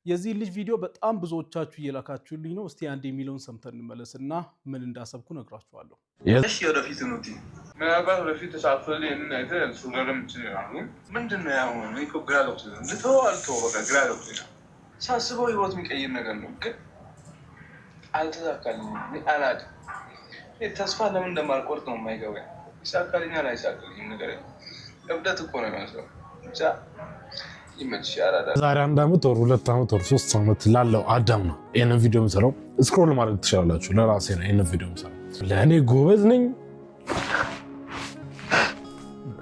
የዚህ ልጅ ቪዲዮ በጣም ብዙዎቻችሁ እየላካችሁልኝ ነው። እስቲ አንድ የሚለውን ሰምተን እንመለስና ምን እንዳሰብኩ ነግራችኋለሁ። እሺ ወደፊት ነው ምናልባት ወደፊት ተሳትፎልኝ እና አይተን ሱረም ይችላል። ምንድነው ያው እኮ ግራ ገብቶኛል። ልተው አልተው በቃ ግራ ገብቶኛል። ሳስበው ህይወት የሚቀይር ነገር ነው ግን አልተሳካልኝም። አላውቅም ተስፋ ለምን እንደማልቆርጥ ነው የማይገባኝ። ይሳካልኛል አይሳካልኝም ነገር እብደት እኮ ነው የሚመስለው። ብቻ ዛሬ 1 ዓመት ወር 2 ዓመት ወር 3 ዓመት ላለው አዳም ነው ይሄንን ቪዲዮ የምሰራው። ስክሮል ማድረግ ትችላላችሁ። ለራሴ ነው ይሄንን ቪዲዮ የምሰራው። ለእኔ ጎበዝ ነኝ፣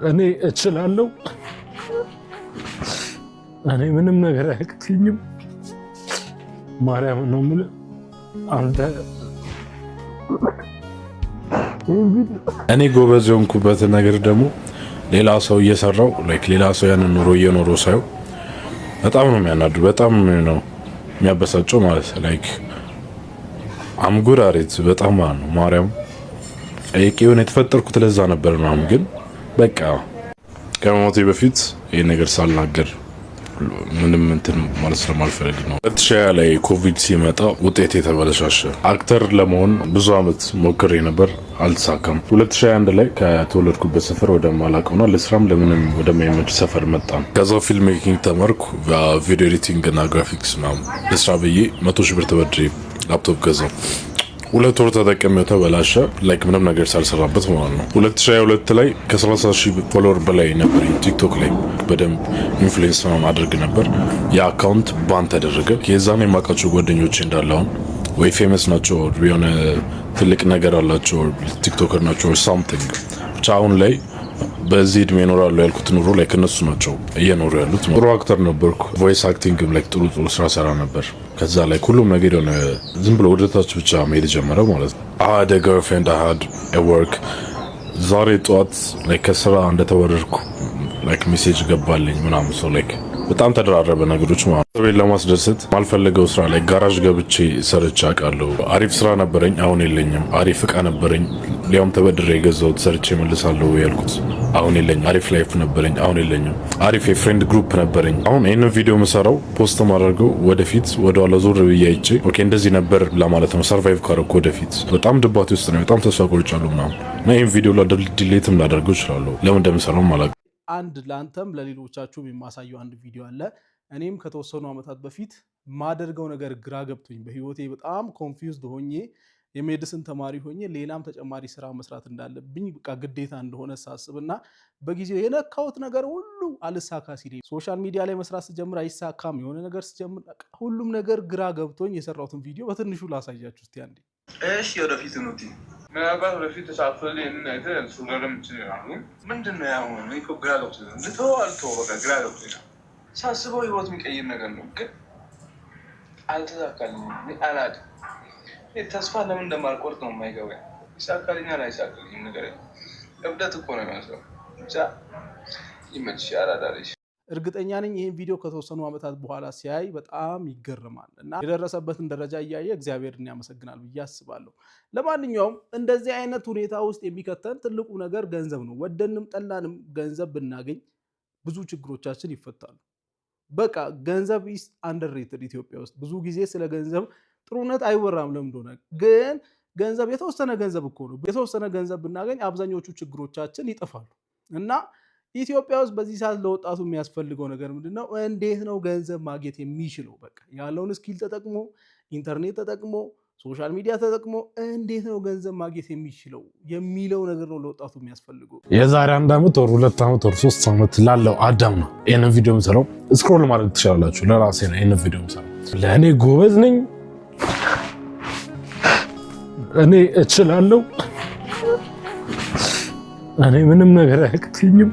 እኔ እችላለሁ፣ እኔ ምንም ነገር አያቅተኝም። ማርያም ነው የምልህ አንተ እኔ ጎበዝ የሆንኩበት ነገር ደግሞ ሌላ ሰው እየሰራው ሌላ ሰው ያንን ኑሮ እየኖረው ሳይው በጣም ነው የሚያናዱ፣ በጣም ነው የሚያበሳጨው ማለት አምጉራሪት በጣም ነው ማርያም የሆነ የተፈጠርኩት ለዛ ነበር ነው። ግን በቃ ከሞቴ በፊት ይሄ ነገር ሳልናገር ምንም እንትን ማለት ስለማልፈልግ ነው። 2020 ላይ ኮቪድ ሲመጣ ውጤት የተበለሻሸ አክተር ለመሆን ብዙ አመት ሞክሬ ነበር፣ አልተሳካም። 2021 ላይ ከተወለድኩበት ሰፈር ወደ ማላቀውና ለስራም ለምንም ወደማይመች ሰፈር መጣን። ከዛው ፊልም ሜኪንግ ተማርኩ፣ ቪዲዮ ኤዲቲንግ እና ግራፊክስ ምናምን ለስራ ብዬ 100 ሺህ ብር ተበድሬ ላፕቶፕ ገዛው። 2 ወር ተጠቅሜው ተበላሸ፣ ምንም ነገር ሳልሰራበት ማለት ነው። 2022 ላይ ከ30 ሺህ ፎሎወር በላይ ነበር ቲክቶክ ላይ በደንብ ኢንፍሉዌንስ አድርግ ነበር። የአካውንት ባን ተደረገ። የዛን የማውቃቸው ጓደኞቼ እንዳለውን ወይ ፌመስ ናቸው የሆነ ትልቅ ነገር አላቸው ቲክቶከር ናቸው ሳምቲንግ ብቻ አሁን ላይ በዚህ እድሜ እኖራለሁ ያልኩት ኑሮ ከነሱ ናቸው እየኖሩ ያሉት። ጥሩ አክተር ነበርኩ። ቮይስ አክቲንግም ጥሩ ስራ ሰራ ነበር። ከዛ ሁሉም ነገር የሆነ ዝም ብሎ ወደታች ብቻ መሄድ ጀመረ ማለት ነው። I had a girlfriend, I had a work። ዛሬ ጠዋት ከስራ እንደተወረድኩ ሜሴጅ ገባልኝ ምናምን ሰው በጣም ተደራረበ ነገሮች ማለት ነው። ሰው ለማስደሰት ማልፈልገው ስራ ጋራዥ ገብቼ ሰርቼ አውቃለሁ። አሪፍ ስራ ነበረኝ፣ አሁን የለኝም። አሪፍ እቃ ነበረኝ፣ ሊያውም ተበድሬ የገዛሁት ሰርቼ መልሳለሁ ያልኩት አሁን የለኝም። አሪፍ ላይፍ ነበረኝ፣ አሁን የለኝም። አሪፍ የፍሬንድ ግሩፕ ነበረኝ። አሁን ይሄንን ቪዲዮ የምሰራው ፖስት ማድረገው ወደፊት ወደኋላ ዞር ብዬ አይቼ ኦኬ እንደዚህ ነበር ለማለት ነው። ሰርቫይቭ ካረኩ ወደፊት በጣም ድባቴ ውስጥ ነው፣ በጣም ተስፋ ቆርጫለሁ ምናምን እና ይሄን ቪዲዮ ዲሌትም ላደርገው እችላለሁ። ለምን እንደምሰራው ማለት አንድ ለአንተም ለሌሎቻችሁም የማሳየው አንድ ቪዲዮ አለ። እኔም ከተወሰኑ ዓመታት በፊት ማደርገው ነገር ግራ ገብቶኝ በህይወቴ በጣም ኮንፊውዝድ ሆኜ የሜዲሲን ተማሪ ሆኜ ሌላም ተጨማሪ ስራ መስራት እንዳለብኝ በቃ ግዴታ እንደሆነ ሳስብና በጊዜው የነካሁት ነገር ሁሉ አልሳካ ሲል ሶሻል ሚዲያ ላይ መስራት ስጀምር አይሳካም፣ የሆነ ነገር ስጀምር ሁሉም ነገር ግራ ገብቶኝ የሰራሁትን ቪዲዮ በትንሹ ላሳያችሁ እስቲ አንዴ። እሺ ወደፊት ነው ምናልባት ወደፊት ተሳትፎልኝ እና አይተን ሱረም ይችላል። ምንድነው ያው እኮ ግራ ገብቶኛል። ልተው አልተው በቃ ግራ ገብቶኛል። ሳስበው ህይወት የሚቀይር ነገር ነው ግን አልተሳካልኝም። አላውቅም ተስፋ ለምን እንደማልቆርጥ ነው የማይገባኝ። ይሳካልኛል አይሳካልኝም ነገር እብደት እኮ ነው የሚመስለው። ብቻ ይመችሻል አዳሪሽ። እርግጠኛ ነኝ ይህን ቪዲዮ ከተወሰኑ ዓመታት በኋላ ሲያይ በጣም ይገርማል እና የደረሰበትን ደረጃ እያየ እግዚአብሔርን ያመሰግናል ብዬ አስባለሁ። ለማንኛውም እንደዚህ አይነት ሁኔታ ውስጥ የሚከተን ትልቁ ነገር ገንዘብ ነው። ወደንም ጠላንም ገንዘብ ብናገኝ ብዙ ችግሮቻችን ይፈታሉ። በቃ ገንዘብ ኢስ አንደርሬትድ። ኢትዮጵያ ውስጥ ብዙ ጊዜ ስለ ገንዘብ ጥሩነት አይወራም። ለምን እንደሆነ ግን ገንዘብ የተወሰነ ገንዘብ እኮ ነው። የተወሰነ ገንዘብ ብናገኝ አብዛኞቹ ችግሮቻችን ይጠፋሉ እና ኢትዮጵያ ውስጥ በዚህ ሰዓት ለወጣቱ የሚያስፈልገው ነገር ምንድነው? እንዴት ነው ገንዘብ ማግኘት የሚችለው? በቃ ያለውን ስኪል ተጠቅሞ ኢንተርኔት ተጠቅሞ ሶሻል ሚዲያ ተጠቅሞ እንዴት ነው ገንዘብ ማግኘት የሚችለው የሚለው ነገር ነው ለወጣቱ የሚያስፈልገው። የዛሬ 1 ዓመት ወር 2 ዓመት ወር 3 ዓመት ላለው አዳም ነው ይሄንን ቪዲዮ የምሰራው። ስክሮል ማድረግ ትችላላችሁ። ለራሴ ነው ይሄንን ቪዲዮ የምሰራው። ለእኔ ጎበዝ ነኝ፣ እኔ እችላለሁ፣ እኔ ምንም ነገር አያቅተኝም።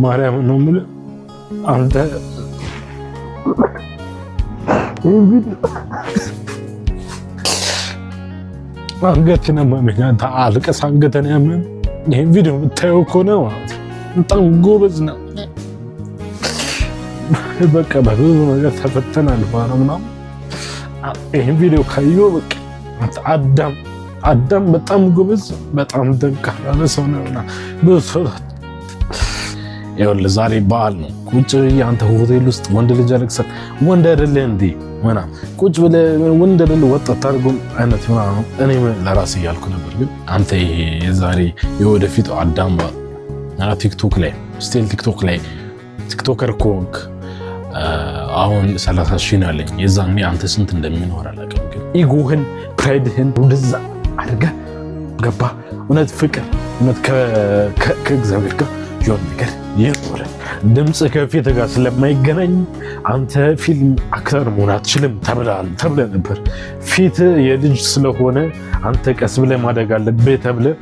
ማርያም ነው የምልህ አንተ አንገትን ያመመኝ አንተ አልቀስ አንገትን ያመመኝ። ይሄን ቪዲዮ ብታየው ከሆነ ማለት በጣም ጎበዝ ነው። በቃ በብዙ ነገር ተፈተናል ምናምን። ይሄን ቪዲዮ ካየሁ በቃ አዳም በጣም ጎበዝ፣ በጣም ደንቃራ ሰው ነውና ብዙ ይኸውልህ ዛሬ በዓል ነው። ቁጭ ብዬ አንተ ሆቴል ውስጥ ወንድ ልጅ አለቅሰህ ወንድ አይደለህ እንዴ ምናምን ቁጭ ብለህ ወንድ አይደለህ ወጣት አድርጎም አይነት ምናምን እኔ ለራሴ እያልኩ ነበር። ግን አንተ ይሄ የዛሬ የወደፊቱ አዳም ቲክቶክ ላይ ስቲል ቲክቶክ ላይ ቲክቶከር ኮንክ አሁን 30 ሺህ ነው ያለኝ። የዛኔ አንተ ስንት እንደሚኖር አላውቅም። ግን ኢጎህን ፕራይድህን ወደዛ አድርገህ ገባ። እውነት ፍቅር እውነት ከእግዚአብሔር ጋር የሆነ ነገር የኖረ ድምፅ ከፊት ጋር ስለማይገናኝ አንተ ፊልም አክተር መሆን አትችልም ተብለህ ነበር። ፊት የልጅ ስለሆነ አንተ ቀስ ብለህ ማደግ አለብህ ተብለህ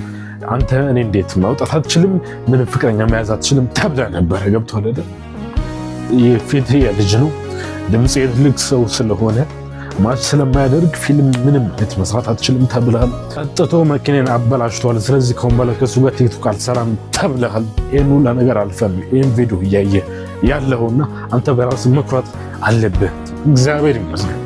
አንተ እኔ እንዴት ማውጣት አትችልም፣ ምንም ፍቅረኛ መያዝ አትችልም ተብለህ ነበር። ገብቶሃል አይደል? የፊት የልጅ ነው፣ ድምፅ የትልቅ ሰው ስለሆነ ማች ስለማያደርግ ፊልም ምንም አይነት መስራት አትችልም ተብለሃል። ጠጥቶ መኪናን አበላሽቷል፣ ስለዚህ ከሁን በኋላ ከሱ ጋር ቲክቶክ አልሰራም ተብለሃል። ይህን ሁላ ነገር አልፈም ይህን ቪዲዮ እያየ ያለውና አንተ በራስህ መኩራት አለብህ። እግዚአብሔር ይመስገን፣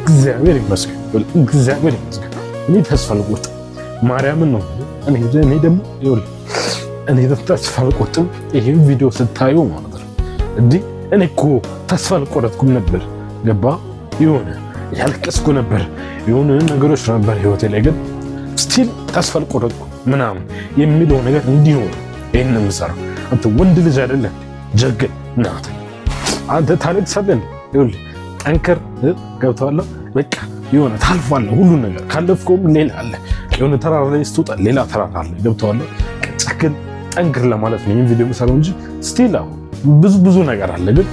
እግዚአብሔር ይመስገን፣ እግዚአብሔር ይመስገን። እኔ ተስፋ አልቆርጥም፣ ማርያምን ነው። እኔ ደግሞ ይኸውልህ እኔ ተስፋ አልቆርጥም። ይሄን ቪዲዮ ስታዩ ማለት ነው እንዲህ እኔ እኮ ተስፋ አልቆረጥኩም ነበር። ገባ የሆነ ያልቀስኩ ነበር፣ የሆነ ነገሮች ነበር ህይወቴ ላይ። ግን ስቲል ተስፋ አልቆረጥኩም ምናምን የሚለው ነገር እንዲሆን ይሄን የምሰራው አንተ ወንድ ልጅ አይደለም ጀግን ናት። አንተ ታለቅሳለህ። ይኸውልህ ጠንከር ገብቶሃል። በቃ የሆነ ታልፋለህ። ሁሉ ነገር ካለፍከውም ሌላ አለ። የሆነ ተራራ ላይ ስትወጣ ሌላ ተራራ አለ። ገብቶሃል። ጨክን ጠንክር ለማለት ነው ይሄን ቪዲዮ የምሰራው እንጂ ስቲል አሁን ብዙ ነገር አለ። ግን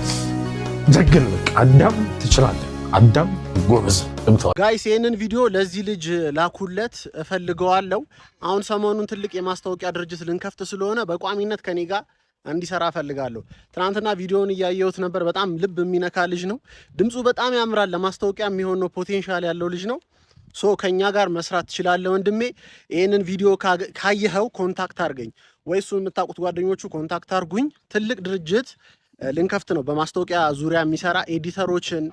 ጀግን በቃ አዳም ትችላለህ። አዳም ጎበዝ። ጋይስ ይሄንን ቪዲዮ ለዚህ ልጅ ላኩለት እፈልገዋለሁ። አሁን ሰሞኑን ትልቅ የማስታወቂያ ድርጅት ልንከፍት ስለሆነ በቋሚነት ከኔ ጋር እንዲሰራ እፈልጋለሁ። ትናንትና ቪዲዮውን እያየሁት ነበር። በጣም ልብ የሚነካ ልጅ ነው። ድምፁ በጣም ያምራል። ለማስታወቂያ የሚሆን ነው። ፖቴንሻል ያለው ልጅ ነው። ሶ ከኛ ጋር መስራት ትችላለህ ወንድሜ። ይሄንን ቪዲዮ ካየኸው ኮንታክት አድርገኝ፣ ወይ እሱን የምታውቁት ጓደኞቹ ኮንታክት አድርጉኝ። ትልቅ ድርጅት ልንከፍት ነው። በማስታወቂያ ዙሪያ የሚሰራ ኤዲተሮችን፣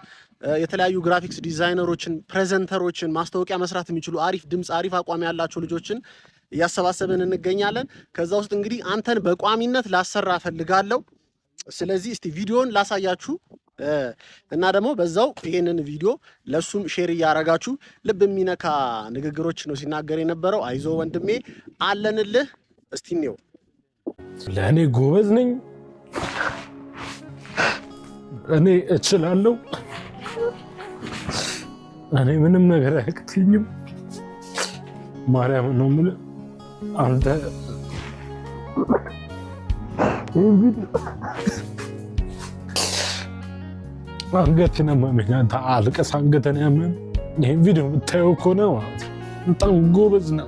የተለያዩ ግራፊክስ ዲዛይነሮችን፣ ፕሬዘንተሮችን፣ ማስታወቂያ መስራት የሚችሉ አሪፍ ድምፅ አሪፍ አቋም ያላቸው ልጆችን እያሰባሰብን እንገኛለን። ከዛ ውስጥ እንግዲህ አንተን በቋሚነት ላሰራ ፈልጋለሁ። ስለዚህ እስቲ ቪዲዮን ላሳያችሁ እና ደግሞ በዛው ይሄንን ቪዲዮ ለሱም ሼር እያረጋችሁ ልብ የሚነካ ንግግሮች ነው ሲናገር የነበረው። አይዞ ወንድሜ አለንልህ። እስቲ ነው ለእኔ ጎበዝ ነኝ፣ እኔ እችላለሁ፣ እኔ ምንም ነገር አያቅተኝም። ማርያም ነው የምልህ አንተ አንገትን ያመመኝ አንተ አልቀስ አንገትን ያመመኝ። ይህን ቪዲዮ የምታየው ከሆነ ማለት በጣም ጎበዝ ነው።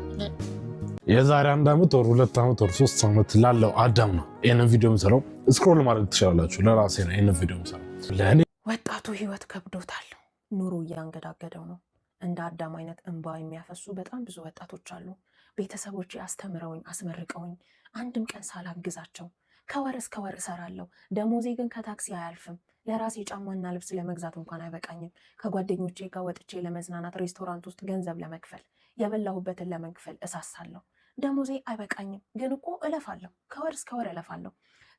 የዛሬ 1 ዓመት ወር 2 ዓመት ወር 3 ዓመት ላለው አዳም ነው ይህንን ቪዲዮ የምሰራው። ስክሮል ማድረግ ትችላላችሁ። ለራሴ ነው ይህንን ቪዲዮ የምሰራው። ለእኔ ወጣቱ ህይወት ከብዶታል። ኑሮ እያንገዳገደው ነው። እንደ አዳም አይነት እንባ የሚያፈሱ በጣም ብዙ ወጣቶች አሉ። ቤተሰቦች አስተምረውኝ አስመርቀውኝ አንድም ቀን ሳላግዛቸው ከወር እስከ ወር እሰራለሁ። ደሞዜ ግን ከታክሲ አያልፍም። ለራሴ ጫማና ልብስ ለመግዛት እንኳን አይበቃኝም። ከጓደኞቼ ጋር ወጥቼ ለመዝናናት ሬስቶራንት ውስጥ ገንዘብ ለመክፈል የበላሁበትን ለመክፈል እሳሳለሁ። ደሞዜ አይበቃኝም፣ ግን እኮ እለፋለሁ። ከወር እስከ ወር እለፋለሁ።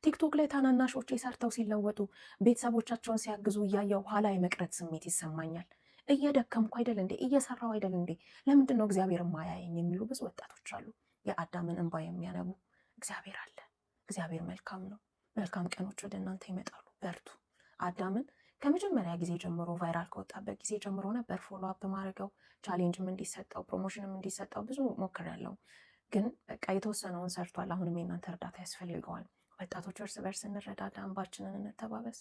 ቲክቶክ ላይ ታናናሾቼ ሰርተው ሲለወጡ ቤተሰቦቻቸውን ሲያግዙ እያየው ኋላ የመቅረት ስሜት ይሰማኛል። እየደከምኩ አይደል እንዴ? እየሰራው አይደል እንዴ? ለምንድን ነው እግዚአብሔር ማያየኝ የሚሉ ብዙ ወጣቶች አሉ። የአዳምን እንባ የሚያነቡ እግዚአብሔር አለ። እግዚአብሔር መልካም ነው። መልካም ቀኖች ወደ እናንተ ይመጣሉ። በርቱ። አዳምን ከመጀመሪያ ጊዜ ጀምሮ ቫይራል ከወጣበት ጊዜ ጀምሮ ነበር ፎሎ አፕ ማድረገው። ቻሌንጅም እንዲሰጠው ፕሮሞሽንም እንዲሰጠው ብዙ ሞክሬያለሁ። ግን በቃ የተወሰነውን ሰርቷል። አሁንም የእናንተ እርዳታ ያስፈልገዋል። ወጣቶች እርስ በርስ እንረዳዳ፣ እንባችንን እንተባበስ።